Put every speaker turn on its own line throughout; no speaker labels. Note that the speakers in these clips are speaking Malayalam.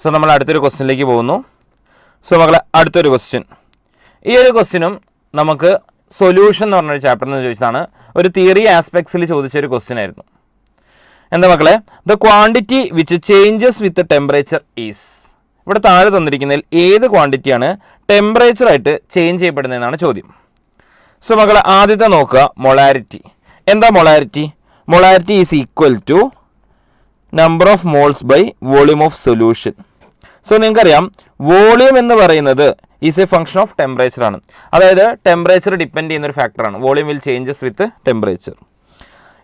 സോ നമ്മൾ അടുത്തൊരു ക്വസ്റ്റ്യനിലേക്ക് പോകുന്നു. സോ മക്കളെ അടുത്തൊരു ക്വസ്റ്റ്യൻ, ഈ ഒരു ക്വസ്റ്റ്യനും നമുക്ക് സൊല്യൂഷൻ എന്ന് പറഞ്ഞൊരു ചാപ്റ്ററിൽ നിന്ന് ചോദിച്ചതാണ്. ഒരു തിയറി ആസ്പെക്ട്സിൽ ചോദിച്ചൊരു ക്വസ്റ്റ്യൻ ആയിരുന്നു. എന്താ മക്കളെ, the quantity which changes with temperature is. ഇവിടെ താഴെ തന്നിരിക്കുന്നതിൽ ഏത് ക്വാണ്ടിറ്റിയാണ് ടെമ്പറേച്ചറായിട്ട് ചേഞ്ച് ചെയ്യപ്പെടുന്നതെന്നാണ് ചോദ്യം. സോ മക്കളെ ആദ്യത്തെ നോക്കുക, മൊളാരിറ്റി. എന്താ molarity? Molarity is equal to number of moles by volume of solution. So നിങ്ങൾക്കറിയാം വോളിയം എന്ന് പറയുന്നത് is a function of temperature ആണ്. അതായത് ടെമ്പറേച്ചർ ഡിപ്പെൻഡ് ചെയ്യുന്ന ഒരു ഫാക്ടറാണ്. Volume will changes with temperature.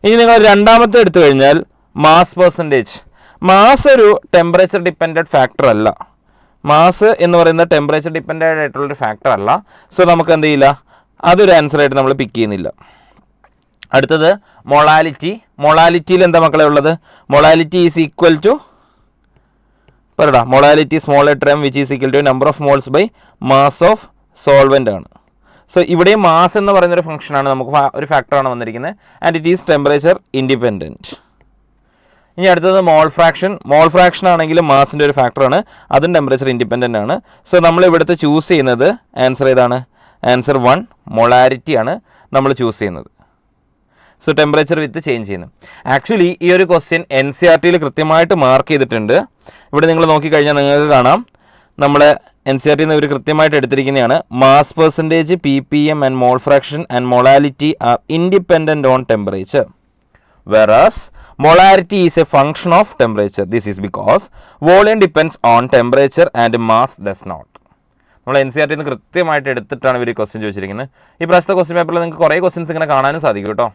ഇനി നിങ്ങൾ രണ്ടാമത്തെ എടുത്തു കഴിഞ്ഞാൽ മാസ് പെർസെൻറ്റേജ്. മാസ് ഒരു ടെമ്പറേച്ചർ ഡിപ്പെൻഡഡ് ഫാക്ടർ അല്ല. മാസ് എന്ന് പറയുന്നത് ടെമ്പറേച്ചർ ഡിപ്പെൻഡഡ് ആയിട്ടുള്ളൊരു ഫാക്ടർ അല്ല. സോ നമുക്ക് എന്ത് ചെയ്യില്ല, അതൊരു ആൻസറായിട്ട് നമ്മൾ പിക്ക് ചെയ്യുന്നില്ല. അടുത്തത് മൊളാലിറ്റി. മൊളാലിറ്റിയിൽ എന്താ മക്കളെ ഉള്ളത്? മൊളാലിറ്റി ഈസ് ഈക്വൽ ടു പറടാ, molality small term which is equal to number of moles by mass of solvent ആണ്. സോ ഇവിടെയും മാസ് എന്ന് പറയുന്നൊരു ഫംഗ്ഷനാണ്, നമുക്ക് ഒരു ഫാക്ടറാണ് വന്നിരിക്കുന്നത്. And it is temperature independent. ഇനി അടുത്തത് മോൾ ഫ്രാക്ഷൻ. മോൾ ഫ്രാക്ഷൻ ആണെങ്കിലും മാസിൻ്റെ ഒരു ഫാക്ടറാണ്, അതും ടെമ്പറേച്ചർ ഇൻഡിപെൻഡൻ്റ് ആണ്. സോ നമ്മൾ ഇവിടുത്തെ ചൂസ് ചെയ്യുന്നത് ആൻസർ ഏതാണ്? ആൻസർ 1 മൊളാരിറ്റി ആണ് നമ്മൾ ചൂസ് ചെയ്യുന്നത്. സോ ടെമ്പറേച്ചർ വിത്ത് ചേഞ്ച് ചെയ്യുന്നത്. ആക്ച്വലി ഈ ഒരു ക്വസ്റ്റ്യൻ NCERT കൃത്യമായിട്ട് മാർക്ക് ചെയ്തിട്ടുണ്ട്. ഇവിടെ നിങ്ങൾ നോക്കിക്കഴിഞ്ഞാൽ നിങ്ങൾക്ക് കാണാം, നമ്മുടെ NCERT ഇവർ കൃത്യമായിട്ട് എടുത്തിരിക്കുന്നതാണ്. Mass percentage, PPM and mole fraction and molality are independent on temperature, whereas molarity is a function of temperature. This is because volume depends on temperature and mass does not. നമ്മൾ NCERT കൃത്യമായിട്ട് എടുത്തിട്ടാണ് ഇവർ ക്വസ്റ്റ്യൻ ചോദിച്ചിരിക്കുന്നത്. ഈ പ്രാവശ്യത്തെ ക്വസ്റ്റ്യൻ പേപ്പറിൽ നിങ്ങൾക്ക് കുറേ ക്വസ്റ്റ്യൻസ് ഇങ്ങനെ കാണാനും സാധിക്കും കേട്ടോ.